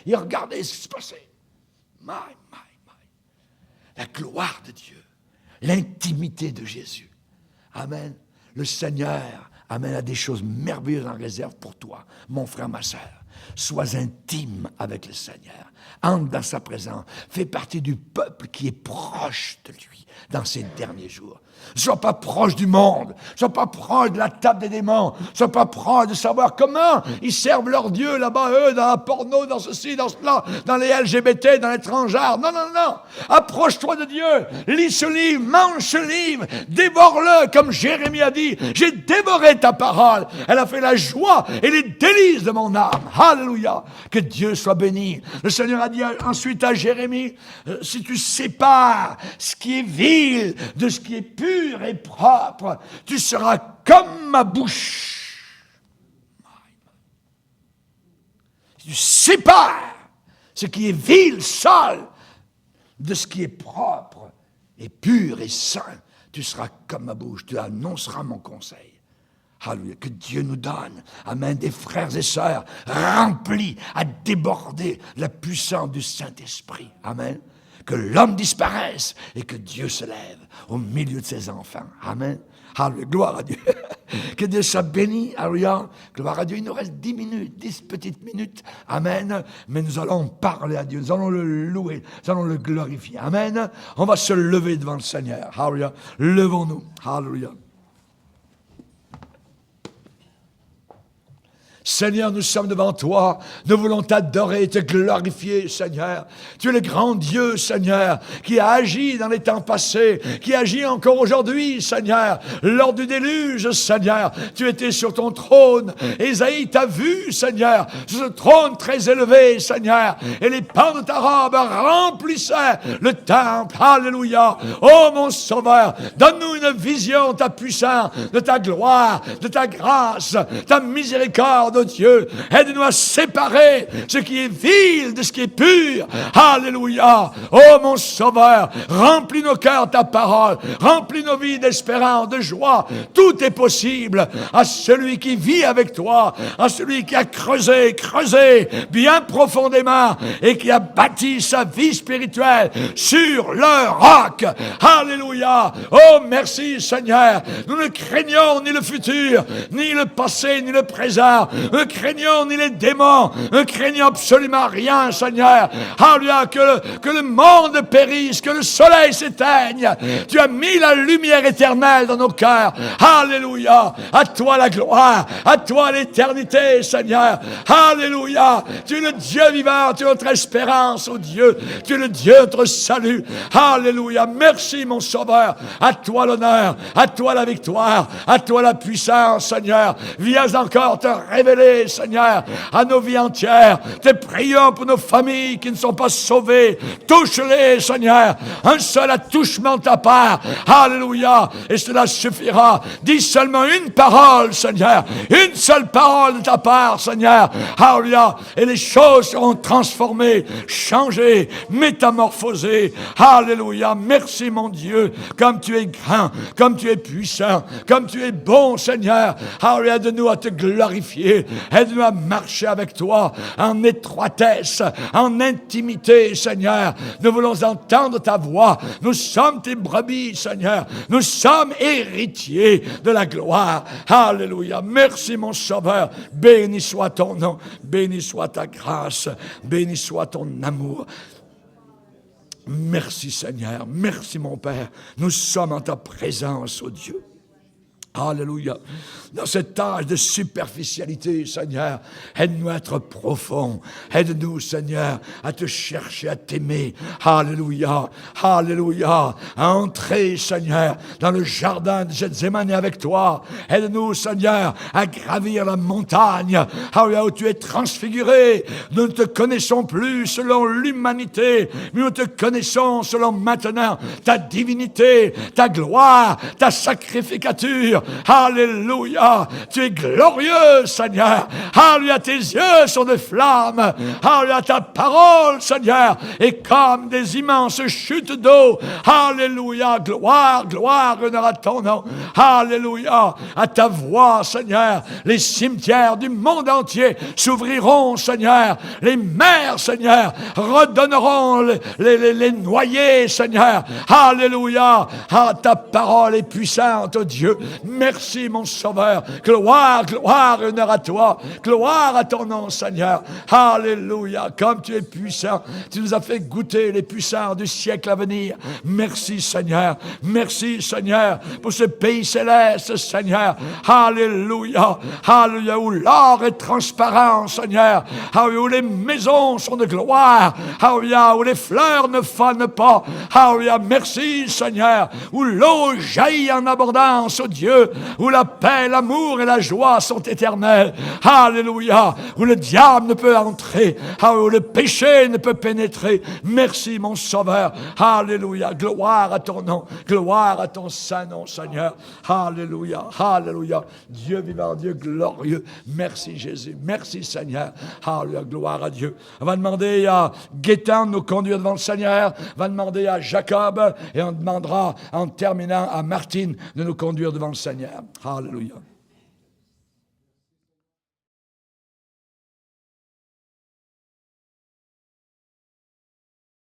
Ils regardaient ce qui se passait. My. La gloire de Dieu. L'intimité de Jésus. Amen. Le Seigneur, amen, a des choses merveilleuses en réserve pour toi, mon frère, ma sœur. Sois intime avec le Seigneur. Entre dans sa présence. Fais partie du peuple qui est proche de lui dans ces derniers jours. Ne sois pas proche du monde. Ne sois pas proche de la table des démons. Ne sois pas proche de savoir comment ils servent leur Dieu là-bas, eux, dans la porno, dans ceci, dans cela, dans les LGBT, dans les transgenres. Non. Approche-toi de Dieu. Lis ce livre, mange ce livre, dévore-le, comme Jérémie a dit. J'ai dévoré ta parole. Elle a fait la joie et les délices de mon âme. Alléluia. Que Dieu soit béni. Le Seigneur a dit ensuite à Jérémie, si tu sépares ce qui est vil de ce qui est pur et propre, tu seras comme ma bouche. Si tu sépares ce qui est vil, sale, de ce qui est propre et pur et saint, tu seras comme ma bouche. Tu annonceras mon conseil. Alléluia. Que Dieu nous donne, amen, des frères et sœurs remplis à déborder la puissance du Saint-Esprit. Amen. Que l'homme disparaisse et que Dieu se lève au milieu de ses enfants. Amen. Alléluia. Gloire à Dieu. Que Dieu soit béni. Alléluia. Gloire à Dieu. Il nous reste 10 minutes, 10 petites minutes. Amen. Mais nous allons parler à Dieu. Nous allons le louer. Nous allons le glorifier. Amen. On va se lever devant le Seigneur. Alléluia. Levons-nous. Alléluia. Seigneur, nous sommes devant toi. Nous voulons t'adorer et te glorifier, Seigneur. Tu es le grand Dieu, Seigneur, qui a agi dans les temps passés, qui agit encore aujourd'hui, Seigneur. Lors du déluge, Seigneur, tu étais sur ton trône. Ésaïe t'a vu, Seigneur, sur ce trône très élevé, Seigneur. Et les pans de ta robe remplissaient le temple. Alléluia. Oh, mon Sauveur, donne-nous une vision de ta puissance, de ta gloire, de ta grâce, ta miséricorde, oh Dieu. Aide-nous à séparer ce qui est vil de ce qui est pur. Alléluia. Oh mon Sauveur, remplis nos cœurs de ta parole, remplis nos vies d'espérance, de joie. Tout est possible à celui qui vit avec toi, à celui qui a creusé bien profondément et qui a bâti sa vie spirituelle sur le roc. Alléluia. Oh merci Seigneur. Nous ne craignons ni le futur, ni le passé, ni le présent. Ne craignons ni les démons, ne craignons absolument rien, Seigneur. Alléluia, que le monde périsse, que le soleil s'éteigne. Tu as mis la lumière éternelle dans nos cœurs. Alléluia. À toi la gloire, à toi l'éternité, Seigneur. Alléluia. Tu es le Dieu vivant, tu es notre espérance, oh Dieu. Tu es le Dieu de notre salut. Alléluia. Merci, mon Sauveur. À toi l'honneur, à toi la victoire, à toi la puissance, Seigneur. Viens encore te révéler, Seigneur, à nos vies entières. Te prions pour nos familles qui ne sont pas sauvées. Touche-les, Seigneur. Un seul attouchement de ta part. Alléluia. Et cela suffira. Dis seulement une parole, Seigneur. Une seule parole de ta part, Seigneur. Alléluia. Et les choses seront transformées, changées, métamorphosées. Alléluia. Merci, mon Dieu. Comme tu es grand, comme tu es puissant, comme tu es bon, Seigneur. Alléluia. Aide-nous à te glorifier. Aide-nous à marcher avec toi en étroitesse, en intimité, Seigneur. Nous voulons entendre ta voix. Nous sommes tes brebis, Seigneur. Nous sommes héritiers de la gloire. Alléluia. Merci, mon Sauveur. Béni soit ton nom. Béni soit ta grâce. Béni soit ton amour. Merci, Seigneur. Merci, mon Père. Nous sommes en ta présence, oh Dieu. Alléluia. Dans cette âge de superficialité, Seigneur, aide-nous à être profond. Aide-nous, Seigneur, à te chercher, à t'aimer. Alléluia. Alléluia. À entrer, Seigneur, dans le jardin de Gethsémani avec toi. Aide-nous, Seigneur, à gravir la montagne. Alléluia, où tu es transfiguré. Nous ne te connaissons plus selon l'humanité, mais nous te connaissons selon maintenant ta divinité, ta gloire, ta sacrificature. Alléluia. Tu es glorieux, Seigneur. Alléluia. Tes yeux sont de flammes. Alléluia. Ta parole, Seigneur, est comme des immenses chutes d'eau. Alléluia. Gloire, gloire, honneur à ton nom. Alléluia. À ta voix, Seigneur, les cimetières du monde entier s'ouvriront, Seigneur. Les mers, Seigneur, redonneront les noyés, Seigneur. Alléluia. Ah, ta parole est puissante, oh Dieu. Merci, mon Sauveur. Gloire, gloire, honneur à toi. Gloire à ton nom, Seigneur. Alléluia. Comme tu es puissant, tu nous as fait goûter les puissances du siècle à venir. Merci, Seigneur. Merci, Seigneur, pour ce pays céleste, Seigneur. Alléluia. Alléluia. Où l'or est transparent, Seigneur. Alléluia. Où les maisons sont de gloire. Alléluia. Où les fleurs ne fanent pas. Alléluia. Merci, Seigneur. Où l'eau jaillit en abondance, oh Dieu, où la paix, l'amour et la joie sont éternels. Alléluia. Où le diable ne peut entrer, où le péché ne peut pénétrer. Merci, mon Sauveur. Alléluia. Gloire à ton nom. Gloire à ton saint nom, Seigneur. Alléluia. Alléluia. Dieu vivant, Dieu glorieux. Merci, Jésus. Merci, Seigneur. Alléluia. Gloire à Dieu. On va demander à Gaétan de nous conduire devant le Seigneur. On va demander à Jacob et on demandera en terminant à Martine de nous conduire devant le Seigneur. Alléluia.